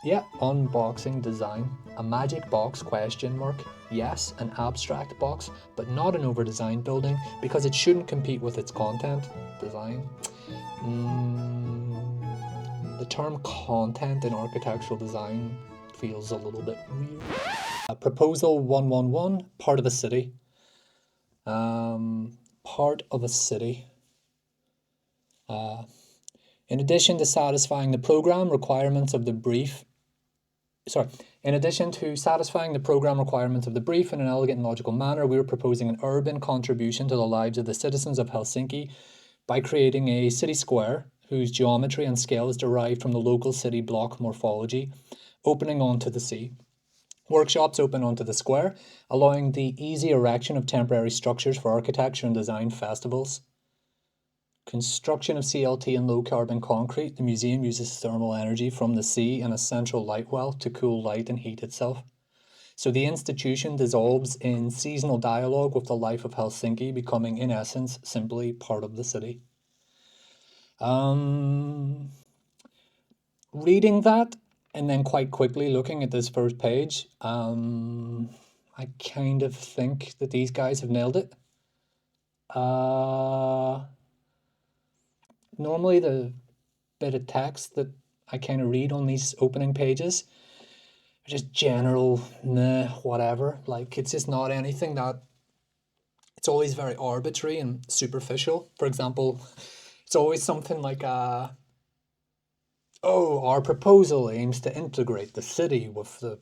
Yeah, unboxing design. A magic box question mark. Yes, an abstract box, but not an over-designed building because it shouldn't compete with its content. Design. The term content in architectural design feels a little bit weird. Proposal 111, part of a city. Part of a city. In addition to satisfying the program requirements of the brief, in addition to satisfying the program requirements of the brief in an elegant and logical manner, we are proposing an urban contribution to the lives of the citizens of Helsinki by creating a city square whose geometry and scale is derived from the local city block morphology, opening onto the sea. Workshops open onto the square, allowing the easy erection of temporary structures for architecture and design festivals. Construction of CLT and low carbon concrete. The museum uses thermal energy from the sea and a central light well to cool light and heat itself. So the institution dissolves in seasonal dialogue with the life of Helsinki, becoming in essence simply part of the city. Reading that and then quite quickly looking at this first page, I kind of think that these guys have nailed it. Normally the bit of text that I kind of read on these opening pages are just general, meh, whatever. Like, it's just not anything that, it's always very arbitrary and superficial. For example, it's always something like, oh, our proposal aims to integrate the city with the,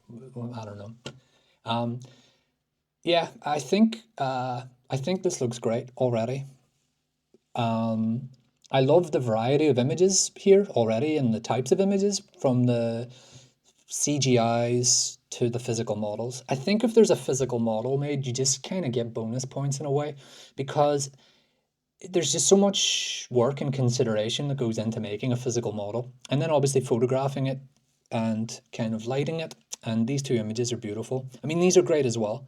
I don't know. Yeah, I think this looks great already. I love the variety of images here already and the types of images from the CGIs to the physical models. I think if there's a physical model made, you just kind of get bonus points in a way because there's just so much work and consideration that goes into making a physical model. And then obviously photographing it and kind of lighting it. And these two images are beautiful. I mean, these are great as well.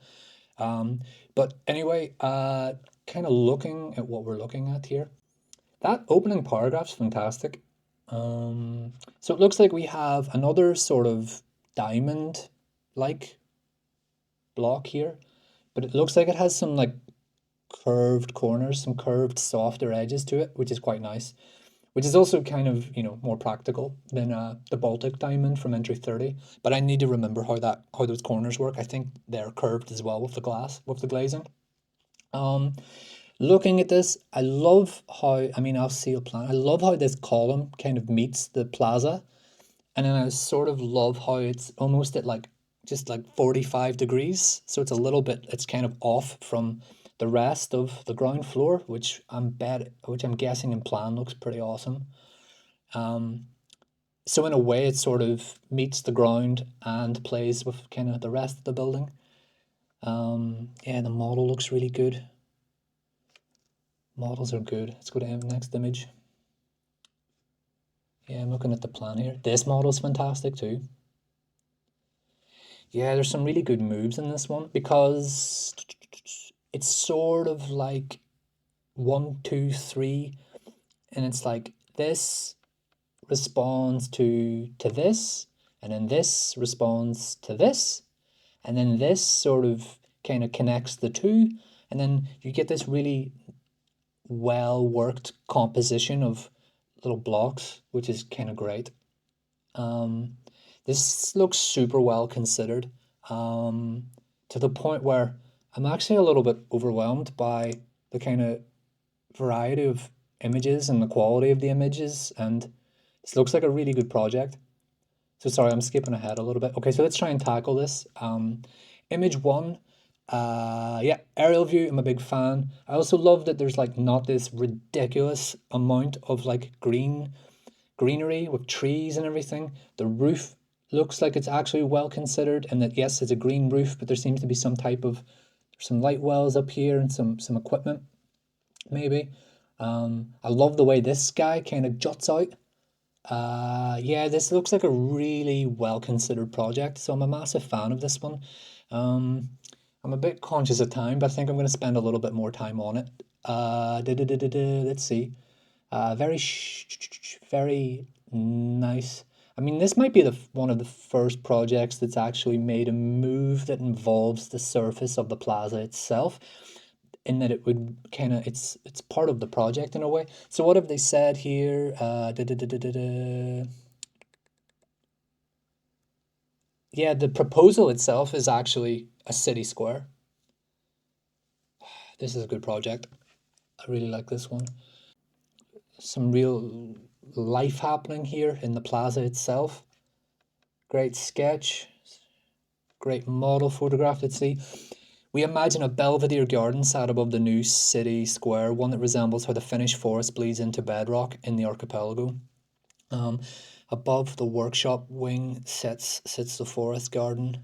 But anyway, kind of looking at what we're looking at here. That opening paragraph's fantastic. So it looks like we have another sort of diamond-like block here, but it looks like it has some like curved corners, some curved softer edges to it, which is quite nice, which is also kind of, more practical than the Baltic diamond from entry 30. But I need to remember how those corners work. I think they're curved as well with the glass, with the glazing. Looking at this, I love how, I'll see a plan. I love how this column kind of meets the plaza. And then I sort of love how it's almost at like just like 45 degrees. So it's a little bit, it's kind of off from the rest of the ground floor, which I'm guessing in plan looks pretty awesome. So in a way, it sort of meets the ground and plays with kind of the rest of the building. Yeah, the model looks really good. Models are good. Let's go to the next image. Yeah, I'm looking at the plan here. This model's fantastic too. Yeah, there's some really good moves in this one because it's sort of like 1, 2, 3, and it's like this responds to this, and then this responds to this, and then this sort of kind of connects the two, and then you get this really well worked composition of little blocks, which is kind of great. This looks super well considered, to the point where I'm actually a little bit overwhelmed by the kind of variety of images and the quality of the images, and this looks like a really good project. So sorry, I'm skipping ahead a little bit. Okay, so let's try and tackle this. Image one, yeah, aerial view, I'm a big fan. I also love that there's like not this ridiculous amount of like greenery with trees and everything. The roof looks like it's actually well considered, and that yes, it's a green roof, but there seems to be some type of some light wells up here and some equipment, maybe. I love the way this guy kind of juts out. Yeah, this looks like a really well considered project, so I'm a massive fan of this one. I'm a bit conscious of time, but I think I'm going to spend a little bit more time on it. Let's see. Very nice. I mean, this might be one of the first projects that's actually made a move that involves the surface of the plaza itself, in that it would kind of it's part of the project in a way. So what have they said here? Yeah, the proposal itself is actually a city square. This is a good project. I really like this one. Some real life happening here in the plaza itself. Great sketch, great model photograph. Let's see. We imagine a Belvedere garden sat above the new city square, one that resembles how the Finnish forest bleeds into bedrock in the archipelago. Um, Above the workshop wing sits the forest garden.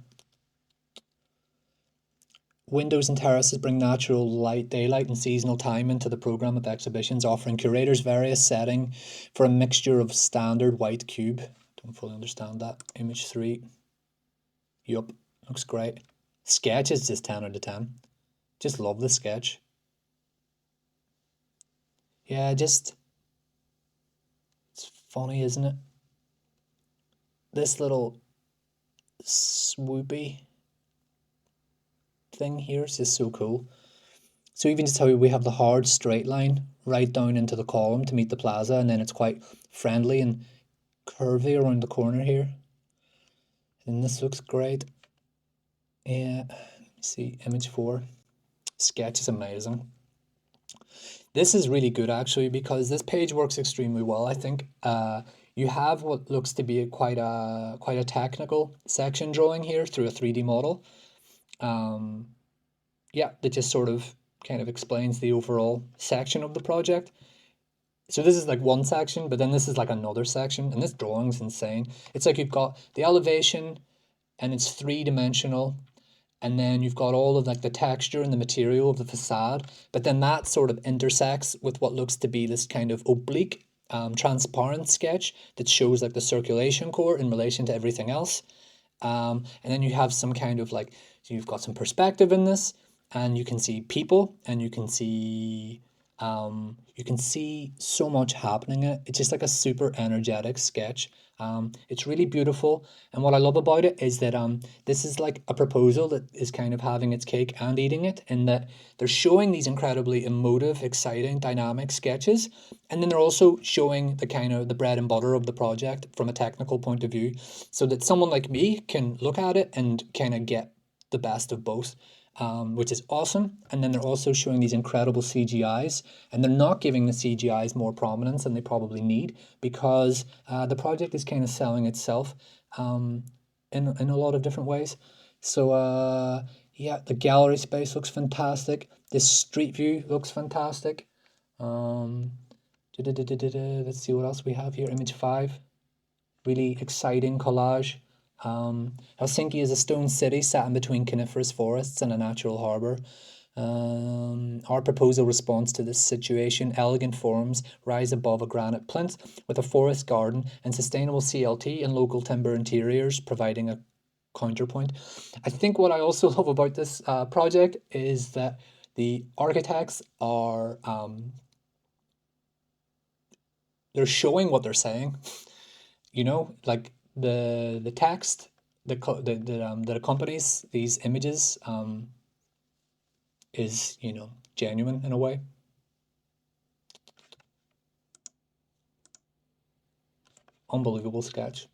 Windows and terraces bring natural light, daylight, and seasonal time into the program of exhibitions, offering curators various setting for a mixture of standard white cube. Don't fully understand that. Image 3. Yup, looks great. Sketch is just 10 out of 10. Just love the sketch. Yeah, just, it's funny, isn't it? This little swoopy thing here is just so cool. So even just how we have the hard straight line right down into the column to meet the plaza, and then it's quite friendly and curvy around the corner here. And this looks great. Yeah, let me see, image 4. Sketch is amazing. This is really good actually because this page works extremely well. I think you have what looks to be quite a technical section drawing here through a 3D model. Um, yeah, that just sort of kind of explains the overall section of the project. So this is like one section, but then this is like another section, and this drawing's insane. It's like you've got the elevation, and it's three-dimensional, and then you've got all of like the texture and the material of the facade, but then that sort of intersects with what looks to be this kind of oblique, transparent sketch that shows like the circulation core in relation to everything else. And then you have some kind of like, so you've got some perspective in this, and you can see people, and you can see so much happening in it. It's just like a super energetic sketch. It's really beautiful, and what I love about it is that this is like a proposal that is kind of having its cake and eating it, in that they're showing these incredibly emotive, exciting, dynamic sketches, and then they're also showing the kind of the bread and butter of the project from a technical point of view, so that someone like me can look at it and kind of get the best of both, which is awesome. And then they're also showing these incredible CGIs, and they're not giving the CGIs more prominence than they probably need, because the project is kind of selling itself in a lot of different ways. So yeah, the gallery space looks fantastic. This street view looks fantastic. Um, let's see what else we have here. Image 5. Really exciting collage. Helsinki is a stone city sat in between coniferous forests and a natural harbour. Our proposal responds to this situation. Elegant forms rise above a granite plinth with a forest garden and sustainable CLT and local timber interiors providing a counterpoint. I think what I also love about this project is that the architects are they're showing what they're saying. Like the text that accompanies these images is genuine in a way. Unbelievable sketch.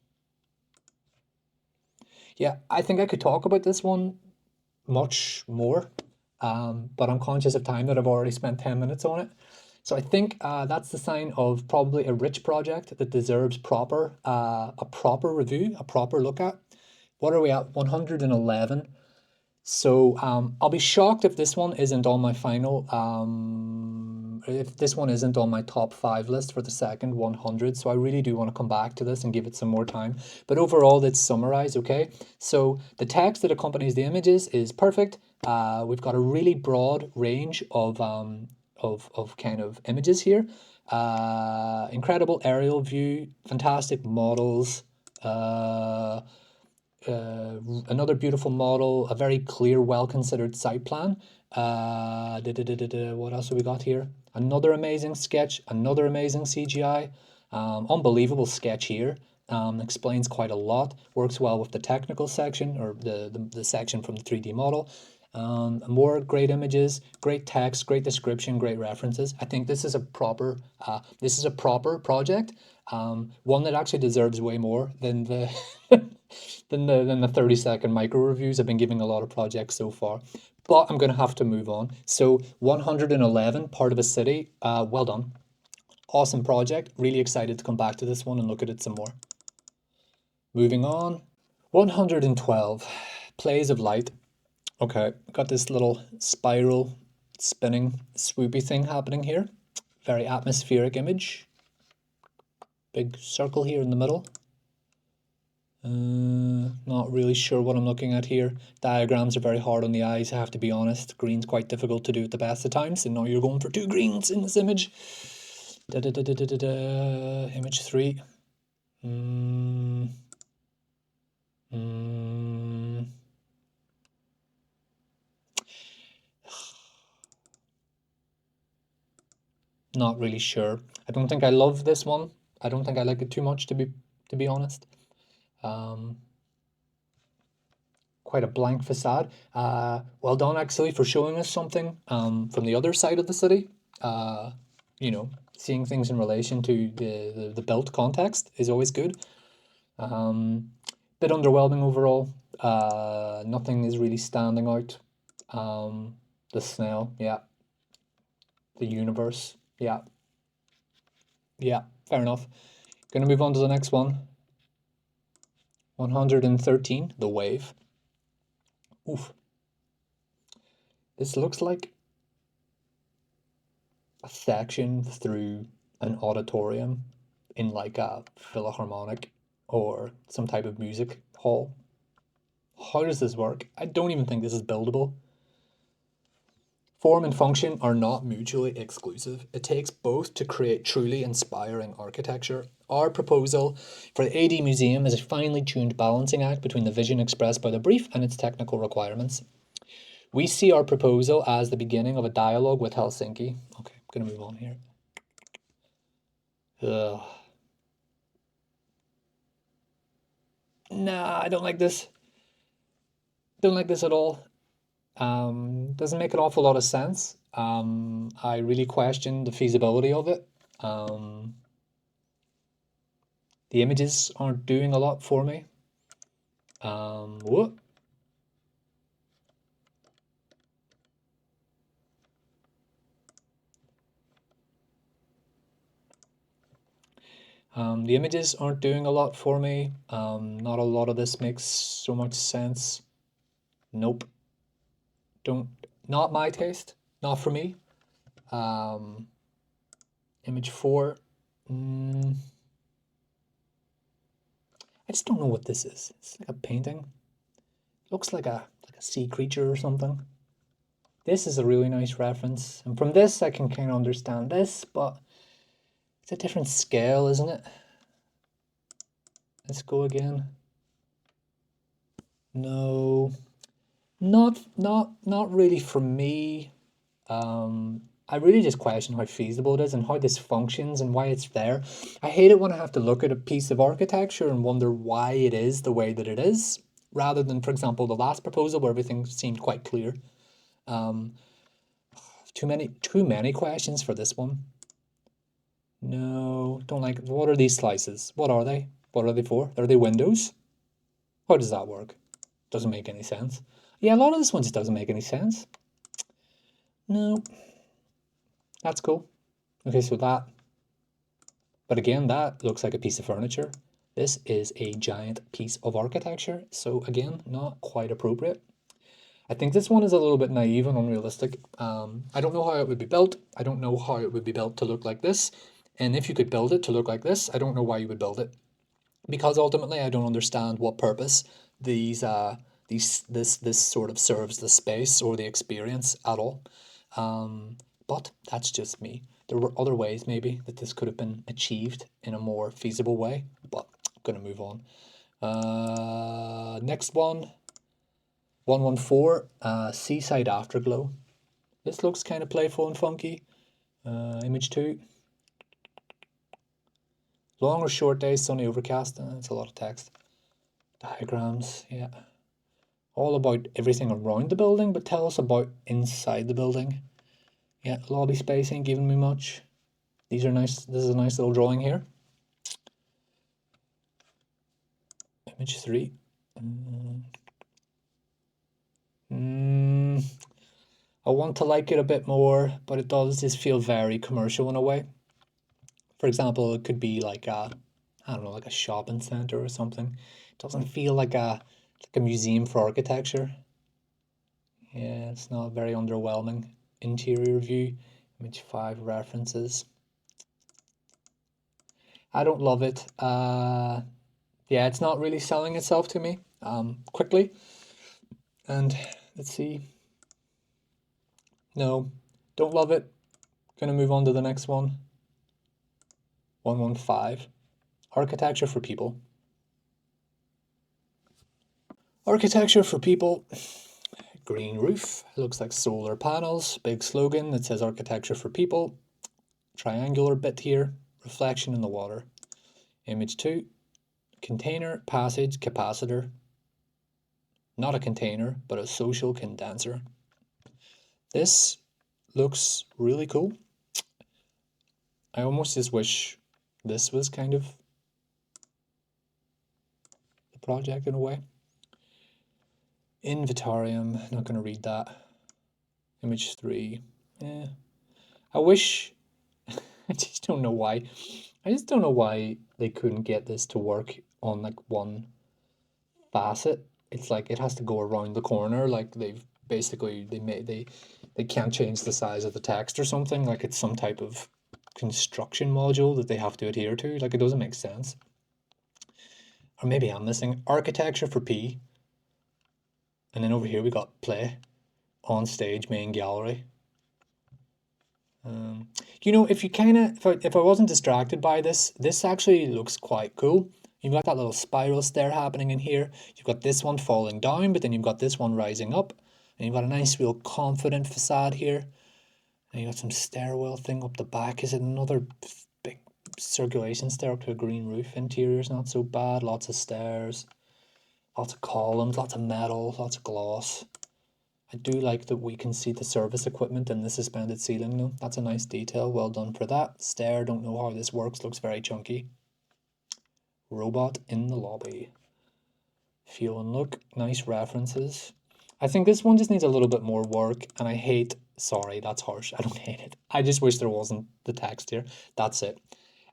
Yeah, I think I could talk about this one much more, but I'm conscious of time that I've already spent 10 minutes on it. So I think that's the sign of probably a rich project that deserves a proper review, a proper look at. What are we at? 111. So I'll be shocked if this one isn't on my final, if this one isn't on my top 5 list for the second 100. So I really do want to come back to this and give it some more time. But overall, let's summarize, okay? So the text that accompanies the images is perfect. We've got a really broad range of kind of images here. Incredible aerial view, fantastic models. Uh, Another beautiful model, a very clear, well-considered site plan. What else have we got here? Another amazing sketch, another amazing CGI. Unbelievable sketch here. explains quite a lot, works well with the technical section or the section from the 3D model. More great images, great text, great description, great references. I think this is a proper project, one that actually deserves way more than the than the 30-second micro reviews I've been giving a lot of projects so far. But I'm gonna have to move on. So 111, part of a city. Well done. Awesome project. Really excited to come back to this one and look at it some more. Moving on. 112, plays of light. Okay, got this little spiral spinning swoopy thing happening here. Very atmospheric image. Big circle here in the middle. Not really sure what I'm looking at here. Diagrams are very hard on the eyes, I have to be honest. Green's quite difficult to do at the best of times, and now you're going for 2 greens in this image. Image 3. Not really sure. I don't think I love this one. I don't think I like it too much, to be honest. Quite a blank facade. Well done, actually, for showing us something from the other side of the city. You know, seeing things in relation to the built context is always good. Bit underwhelming overall. Nothing is really standing out. The snail, yeah. The universe, yeah. Yeah, fair enough. Gonna move on to the next one. 113, the wave. Oof. This looks like a section through an auditorium in like a philharmonic or some type of music hall. How does this work? I don't even think this is buildable. Form and function are not mutually exclusive. It takes both to create truly inspiring architecture. Our proposal for the AD Museum is a finely tuned balancing act between the vision expressed by the brief and its technical requirements. We see our proposal as the beginning of a dialogue with Helsinki. Okay, I'm gonna move on here. Ugh. Nah, I don't like this. Don't like this at all. Doesn't make an awful lot of sense. I really question the feasibility of it. The images aren't doing a lot for me. What? The images aren't doing a lot for me. Not a lot of this makes so much sense. Nope. Not my taste. Not for me. Image 4. I just don't know what this is. It's like a painting. Looks like a sea creature or something. This is a really nice reference. And from this, I can kind of understand this, but it's a different scale, isn't it? Let's go again. No, not really for me. I really just question how feasible it is and how this functions and why it's there. I hate it when I have to look at a piece of architecture and wonder why it is the way that it is, rather than, for example, the last proposal where everything seemed quite clear. Too many questions for this one. No, don't like it. What are these slices? What are they? What are they for? Are they windows? How does that work? Doesn't make any sense. Yeah, a lot of this one just doesn't make any sense. No. That's cool. Okay, so that. But again, that looks like a piece of furniture. This is a giant piece of architecture. So again, not quite appropriate. I think this one is a little bit naive and unrealistic. I don't know how it would be built. I don't know how it would be built to look like this. And if you could build it to look like this, I don't know why you would build it. Because ultimately I don't understand what purpose this sort of serves the space or the experience at all. But that's just me. There were other ways maybe that this could have been achieved in a more feasible way, but I'm gonna move on. Next one, 114, Seaside Afterglow. This looks kind of playful and funky. Image 2. Long or short days, sunny, overcast. It's a lot of text. Diagrams, yeah. All about everything around the building, but tell us about inside the building. Yeah, lobby space ain't giving me much. These are nice. This is a nice little drawing here. Image 3. I want to like it a bit more, but it does just feel very commercial in a way. For example, it could be like a, I don't know, like a shopping center or something. It doesn't feel like a museum for architecture. Yeah, it's not very underwhelming. Interior view, image 5 references. I don't love it. Yeah, it's not really selling itself to me quickly. And let's see. No, don't love it. Gonna move on to the next one. 115. Architecture for people. Architecture for people. Green roof. Looks like solar panels. Big slogan that says architecture for people. Triangular bit here. Reflection in the water. Image 2. Container, passage, capacitor. Not a container, but a social condenser. This looks really cool. I almost just wish this was kind of the project in a way. Invitarium, not going to read that. Image 3. Yeah. I wish, I just don't know why. I just don't know why they couldn't get this to work on like one facet. It's like it has to go around the corner. Like they've basically they can't change the size of the text or something. Like it's some type of construction module that they have to adhere to. Like it doesn't make sense. Or maybe I'm missing architecture for P. And then over here we got play, on stage, main gallery. You know, if you kind of, if I wasn't distracted by this, this actually looks quite cool. You've got that little spiral stair happening in here. You've got this one falling down, but then you've got this one rising up. And you've got a nice, real confident facade here. And you've got some stairwell thing up the back. Is it another big circulation stair up to a green roof? Interior's not so bad. Lots of stairs. Lots of columns, lots of metal, lots of gloss. I do like that we can see the service equipment in the suspended ceiling though. That's a nice detail, well done for that. Stair, don't know how this works, looks very chunky. Robot in the lobby. Feel and look, nice references. I think this one just needs a little bit more work and I hate, sorry, that's harsh, I don't hate it. I just wish there wasn't the text here. That's it.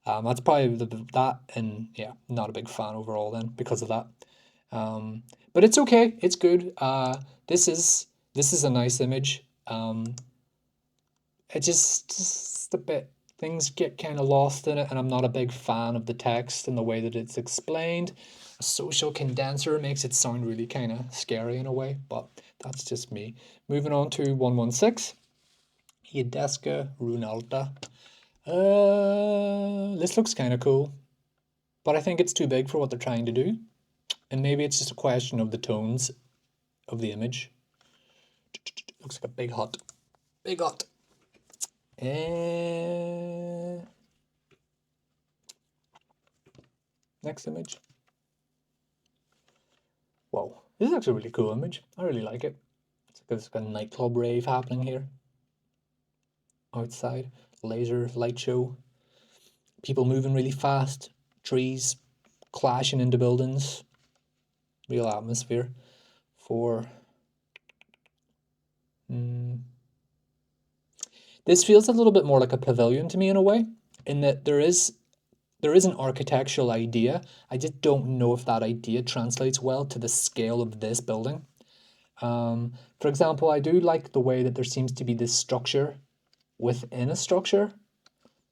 That's probably that, and yeah, not a big fan overall then because of that. But it's okay, it's good. This is a nice image. It just a bit, things get kind of lost in it, and I'm not a big fan of the text and the way that it's explained. A social condenser makes it sound really kind of scary in a way, but that's just me. Moving on to 116. Hiedeska Runalta. This looks kind of cool, but I think it's too big for what they're trying to do. And maybe it's just a question of the tones of the image. Looks like a big hut. Big hut. Next image. Whoa, this is actually a really cool image. I really like it. It's like a nightclub rave happening here. Outside, laser light show. People moving really fast. Trees clashing into buildings. Real atmosphere. This feels a little bit more like a pavilion to me in a way, in that there is an architectural idea. I just don't know if that idea translates well to the scale of this building. For example, I do like the way that there seems to be this structure within a structure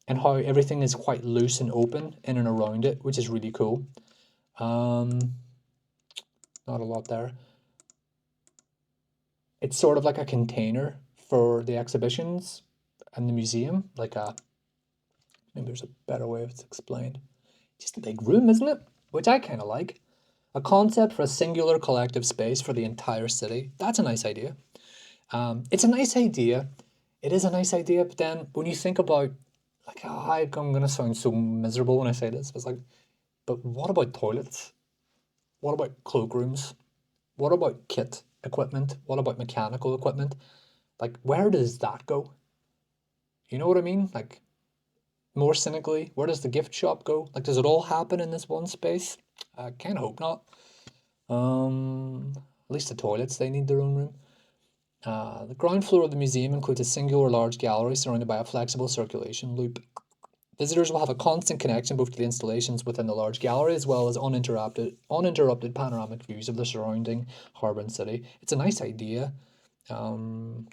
and how everything is quite loose and open in and around it, which is really cool. Not a lot there. It's sort of like a container for the exhibitions and the museum, like a, maybe there's a better way of it's explained. Just a big room, isn't it? Which I kind of like. A concept for a singular collective space for the entire city. That's a nice idea. It's a nice idea. It is a nice idea, but then when you think about like, I'm gonna sound so miserable when I say this, but it's like, but what about toilets? What about cloakrooms? What about kit equipment? What about mechanical equipment? Like, where does that go? You know what I mean? Like, more cynically, where does the gift shop go? Like, does it all happen in this one space? I kind of hope not. At least the toilets, they need their own room. The ground floor of the museum includes a singular large gallery surrounded by a flexible circulation loop. Visitors will have a constant connection both to the installations within the large gallery as well as uninterrupted panoramic views of the surrounding harbour and city. It's a nice idea. You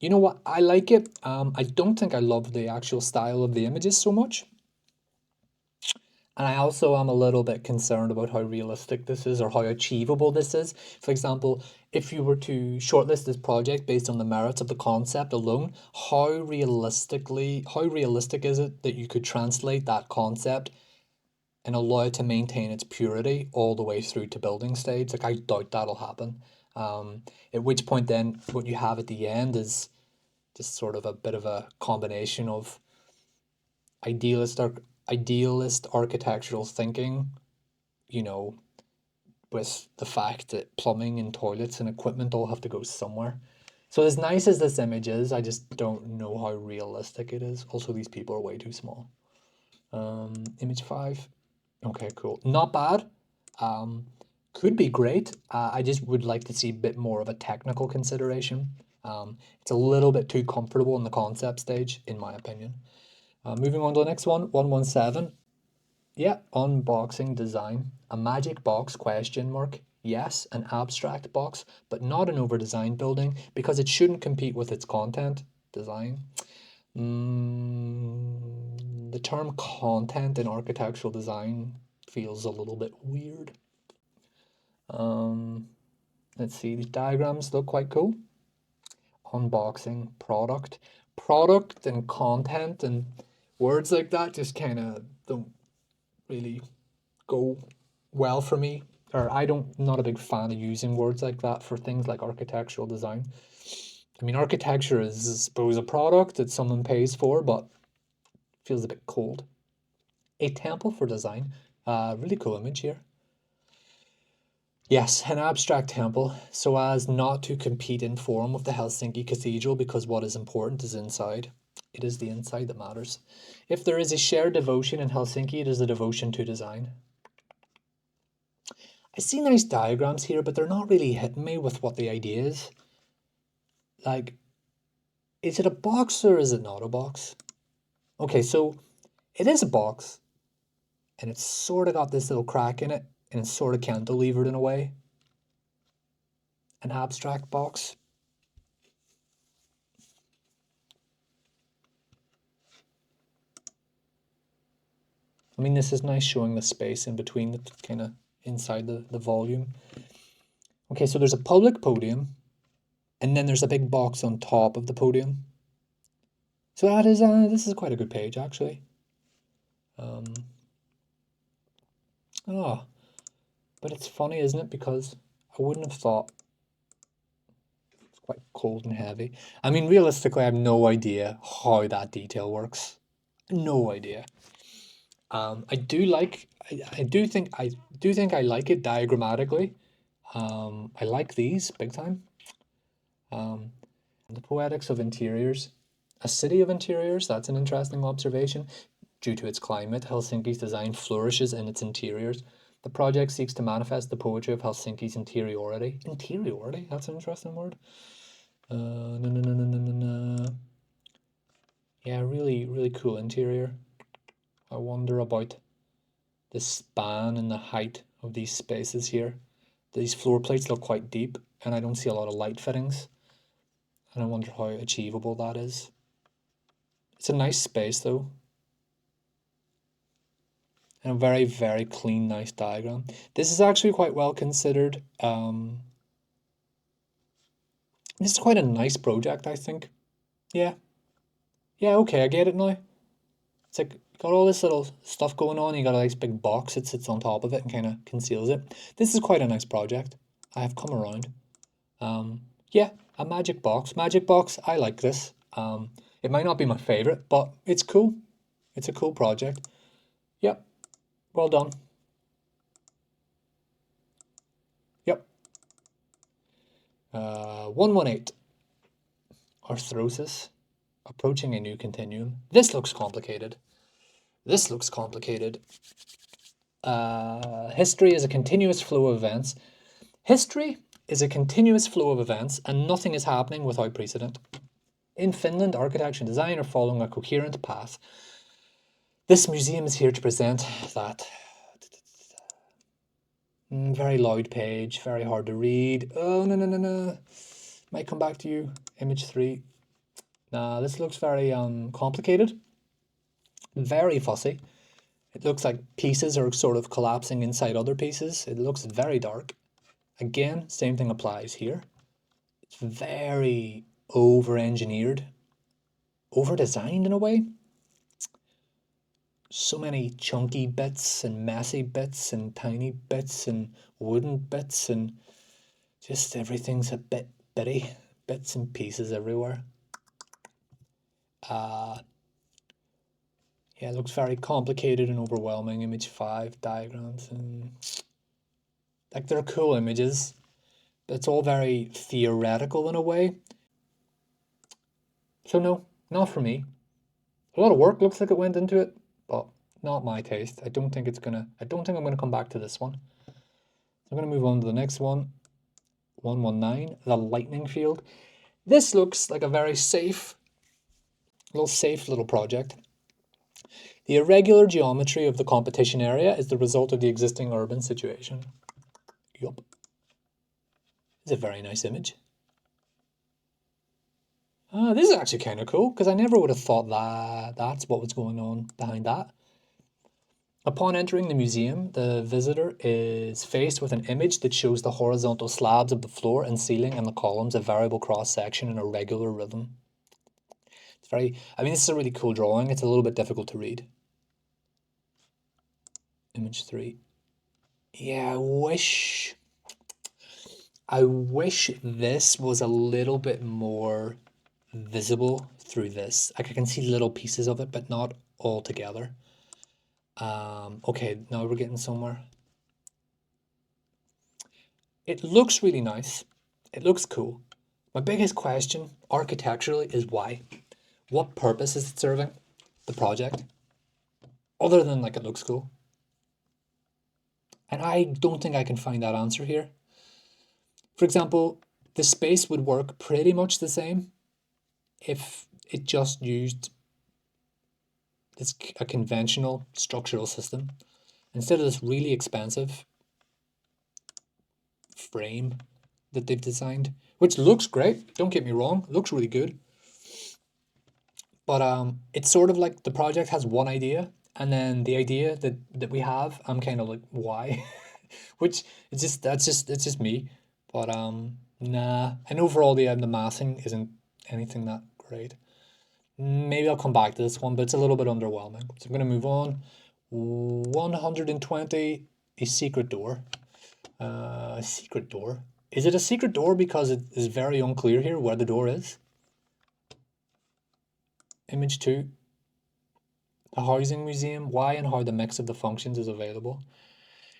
know what? I like it. I don't think I love the actual style of the images so much. And I also am a little bit concerned about how realistic this is or how achievable this is. For example, if you were to shortlist this project based on the merits of the concept alone, how realistic is it that you could translate that concept and allow it to maintain its purity all the way through to building stage? Like, I doubt that'll happen. At which point then what you have at the end is just sort of a bit of a combination of idealist idealist architectural thinking, you know, with the fact that plumbing and toilets and equipment all have to go somewhere. So as nice as this image is, I just don't know how realistic it is. Also, these people are way too small. Image 5. Okay, cool. Not bad. Could be great. I just would like to see a bit more of a technical consideration. It's a little bit too comfortable in the concept stage, in my opinion. Moving on to the next one, 117. Yeah, unboxing design. A magic box question mark. Yes, an abstract box, but not an over-designed building because it shouldn't compete with its content. Design. The term content in architectural design feels a little bit weird. Let's see, these diagrams look quite cool. Unboxing, product. Product and content and words like that just kind of don't really go well for me. Or not a big fan of using words like that for things like architectural design. I mean, architecture is, I suppose, a product that someone pays for, but feels a bit cold. A temple for design. Really cool image here. Yes, an abstract temple, so as not to compete in form with the Helsinki Cathedral because what is important is inside. It is the inside that matters. If there is a shared devotion in Helsinki, it is the devotion to design. I see nice diagrams here, but they're not really hitting me with what the idea is. Like, is it a box or is it not a box? Okay, so it is a box, and it's sort of got this little crack in it, and it's sort of cantilevered in a way. An abstract box. I mean, this is nice showing the space in between the kind of inside the volume. Okay, so there's a public podium, and then there's a big box on top of the podium. So that is, this is quite a good page, actually. But it's funny, isn't it? Because I wouldn't have thought it's quite cold and heavy. I mean, realistically, I have no idea how that detail works. No idea. I do like. I do think. I do think I like it diagrammatically. I like these big time. The poetics of interiors. A city of interiors. That's an interesting observation. Due to its climate, Helsinki's design flourishes in its interiors. The project seeks to manifest the poetry of Helsinki's interiority. Interiority? That's an interesting word. No, no, no, no, no, no, no. Yeah, really, really cool interior. I wonder about the span and the height of these spaces here. These floor plates look quite deep, and I don't see a lot of light fittings. And I wonder how achievable that is. It's a nice space, though. And a very, very clean, nice diagram. This is actually quite well considered. This is quite a nice project, I think. Yeah. Yeah, okay, I get it now. It's like got all this little stuff going on. You got a nice big box that sits on top of it and kind of conceals it. This is quite a nice project. I have come around. Yeah, a magic box. Magic box, I like this. It might not be my favorite, but it's cool. It's a cool project. Yep, well done. Yep. 118. Arthrosis. Approaching a new continuum. This looks complicated. This looks complicated. History is a continuous flow of events. History is a continuous flow of events, and nothing is happening without precedent. In Finland, architecture and design are following a coherent path. This museum is here to present that. Very loud page, very hard to read. Oh, no, no, no, no. Might come back to you. Image 3. Nah, this looks very complicated. Very fussy. It looks like pieces are sort of collapsing inside other pieces. It looks very dark. Again, same thing applies here. It's very over-engineered, over-designed in a way. So many chunky bits and messy bits and tiny bits and wooden bits, and just everything's a bit bitty. Bits and pieces everywhere. Yeah, it looks very complicated and overwhelming. Image 5, diagrams, and like they're cool images. It's all very theoretical in a way. So no, not for me. A lot of work looks like it went into it, but not my taste. I don't think I'm gonna come back to this one. So I'm gonna move on to the next one. 119, the lightning field. This looks like a very safe little project. The irregular geometry of the competition area is the result of the existing urban situation. Yup. It's a very nice image. This is actually kind of cool, because I never would have thought that that's what was going on behind that. Upon entering the museum, the visitor is faced with an image that shows the horizontal slabs of the floor and ceiling and the columns of variable cross-section in a regular rhythm. It's very, I mean, this is a really cool drawing. It's a little bit difficult to read. Image 3. Yeah, I wish this was a little bit more visible through this. Like I can see little pieces of it, but not all together. Okay, now we're getting somewhere. It looks really nice. It looks cool. My biggest question, architecturally, is why? What purpose is it serving, the project? Other than like it looks cool. And I don't think I can find that answer here. For example, the space would work pretty much the same if it just used a conventional structural system instead of this really expensive frame that they've designed, which looks great. Don't get me wrong, it looks really good. But it's sort of like the project has one idea, and then the idea that we have, I'm kind of like, why? Which it's just me. But nah. And overall, the massing isn't anything that great. Maybe I'll come back to this one, but it's a little bit underwhelming. So I'm gonna move on. 120, a secret door. A secret door. Is it a secret door because it is very unclear here where the door is? Image 2. The housing museum, why and how the mix of the functions is available.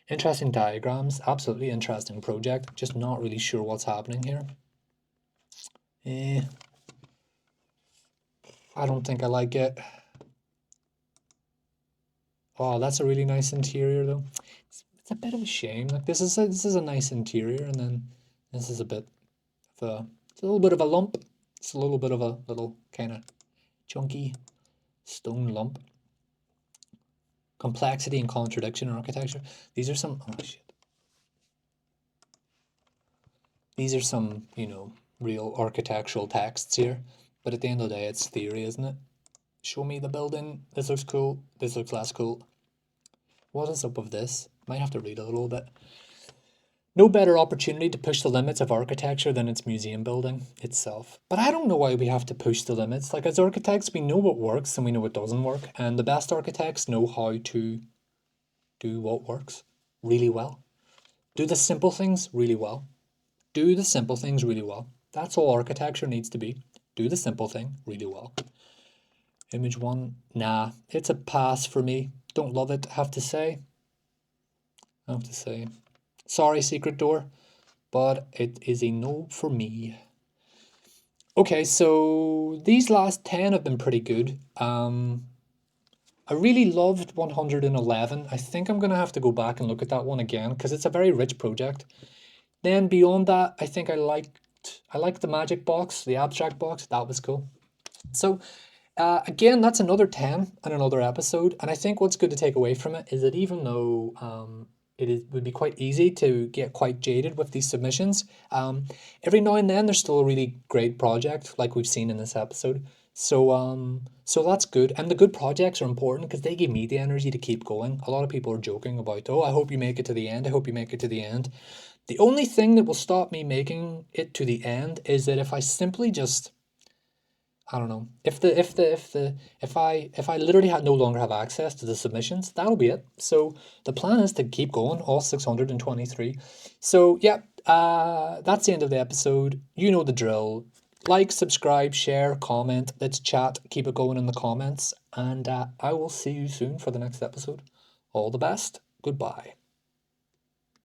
Interesting diagrams, absolutely interesting project, just not really sure what's happening here. I don't think I like it. Oh, that's a really nice interior though. It's a bit of a shame. Like this is a nice interior, and then this is a bit of it's a little bit of a lump. It's a little bit of a little kind of chunky stone lump. Complexity and contradiction in architecture. These are some, oh shit. These are some, real architectural texts here. But at the end of the day, it's theory, isn't it? Show me the building. This looks cool. This looks less cool. What is up with this? Might have to read a little bit. No better opportunity to push the limits of architecture than its museum building itself. But I don't know why we have to push the limits. Like as architects, we know what works and we know what doesn't work. And the best architects know how to do what works really well. Do the simple things really well. Do the simple things really well. That's all architecture needs to be. do the simple thing really well. Image 1, nah, it's a pass for me. Don't love it, have to say. Sorry, Secret Door, but it is a no for me. Okay, so these last 10 have been pretty good. I really loved 111. I think I'm going to have to go back and look at that one again because it's a very rich project. Then beyond that, I think I liked the magic box, the abstract box. That was cool. So again, that's another 10 and another episode. And I think what's good to take away from it is that even though would be quite easy to get quite jaded with these submissions, every now and then there's still a really great project like we've seen in this episode. So that's good. And the good projects are important because they give me the energy to keep going. A lot of people are joking about, oh, I hope you make it to the end. I hope you make it to the end. The only thing that will stop me making it to the end is that if I simply just, I don't know, if I literally no longer have access to the submissions, that'll be it. So the plan is to keep going, all 623. So yeah, that's the end of the episode. You know the drill. Like, subscribe, share, comment. Let's chat. Keep it going in the comments. And I will see you soon for the next episode. All the best. Goodbye.